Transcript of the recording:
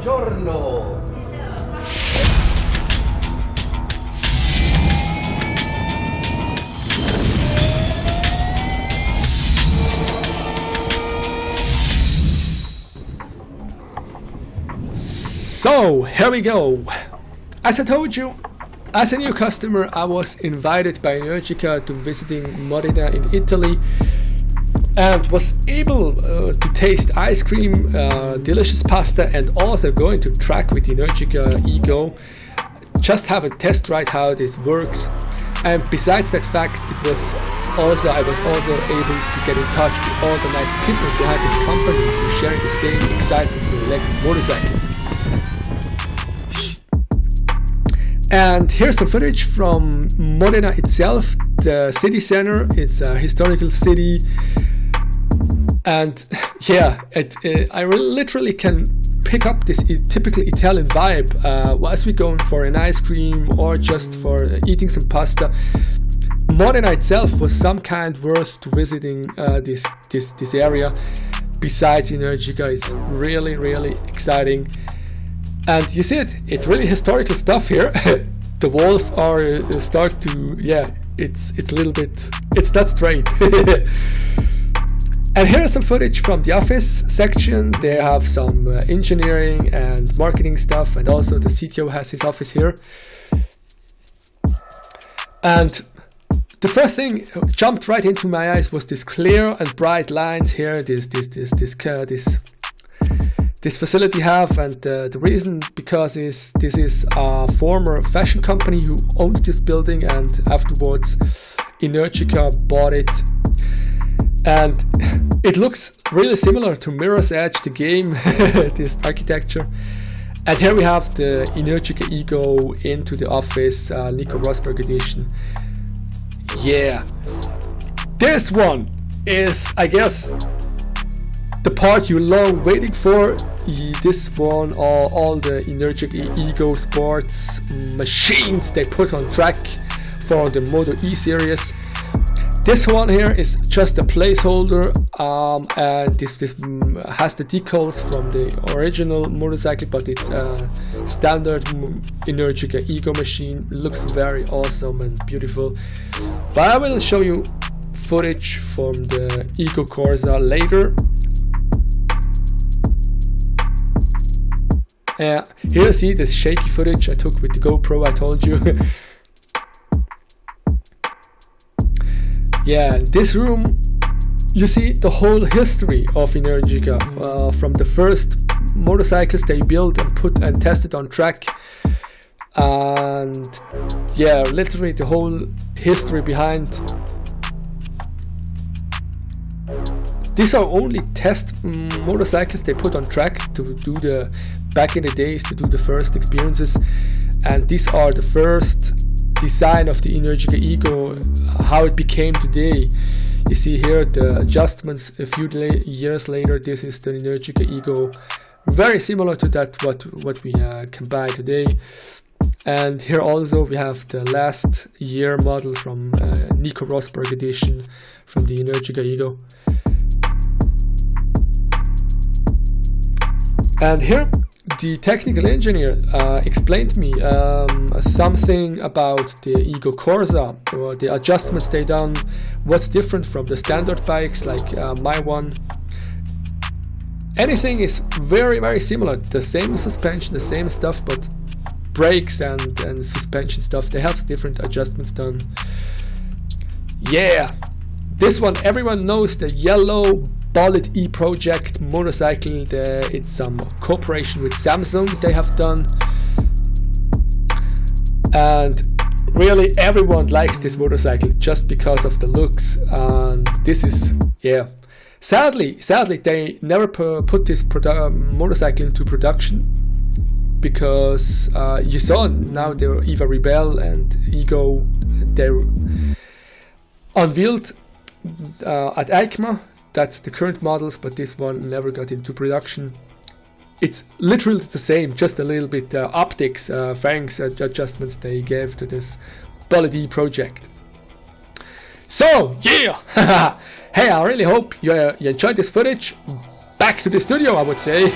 Buongiorno! So, here we go. As I told you, as a new customer, I was invited by ENERGICA to visiting Modena in Italy and was able to taste ice cream, delicious pasta, and also going to track with ENERGICA EGO, just have a test ride how this works. And besides that fact, I was also able to get in touch with all the nice people behind this company who share the same excitement for electric motorcycles. And here's some footage from Modena itself, the city center. It's a historical city, and yeah, I literally can pick up this typical Italian vibe as we're going for an ice cream or just for eating some pasta. Modena itself was some kind worth to visiting this area. Besides ENERGICA, it's really exciting. And you see it's really historical stuff here. The walls are start to, yeah, it's a little bit, it's not straight. And here's some footage from the office section. They have some engineering and marketing stuff, and also the CTO has his office here. And the first thing jumped right into my eyes was this clear and bright lines here. This facility have, and the reason because this is a former fashion company who owned this building, and afterwards ENERGICA bought it, and it looks really similar to Mirror's Edge, the game, this architecture. And here we have the ENERGICA EGO into the office, Nico Rosberg edition. Yeah, this one is, I guess, the part you're long waiting for. This one, all the ENERGICA EGO sports machines they put on track for the Moto E series. This one here is just a placeholder, and this has the decals from the original motorcycle, but it's a standard ENERGICA EGO machine. It looks very awesome and beautiful. But I will show you footage from the EGO Corsa later. Here you see this shaky footage I took with the GoPro I told you. Yeah, in this room you see the whole history of ENERGICA, from the first motorcycles they built and put and tested on track, and yeah, literally the whole history behind. These are only test motorcycles they put on track to do back in the days, to do the first experiences, and these are the first design of the ENERGICA EGO, how it became today. You see here the adjustments a few years later. This is the ENERGICA EGO, very similar to that what we can buy today. And here also we have the last year model from Nico Rosberg edition from the ENERGICA EGO. And here the technical engineer explained me something about the EGO Corsa, or the adjustments they done, what's different from the standard bikes like my one. Anything is very similar, the same suspension, the same stuff, but brakes and suspension stuff, they have different adjustments done. Yeah, this one everyone knows, the yellow Bullet E project motorcycle. It's some cooperation with Samsung they have done, and really everyone likes this motorcycle just because of the looks. And this is, yeah, sadly they never put this motorcycle into production, because you saw now the Eva Rebel and Ego, they unveiled at EICMA. That's the current models, but this one never got into production. It's literally the same, just a little bit optics, fairing adjustments they gave to this Bullet E project. So yeah, hey, I really hope you enjoyed this footage. Back to the studio, I would say.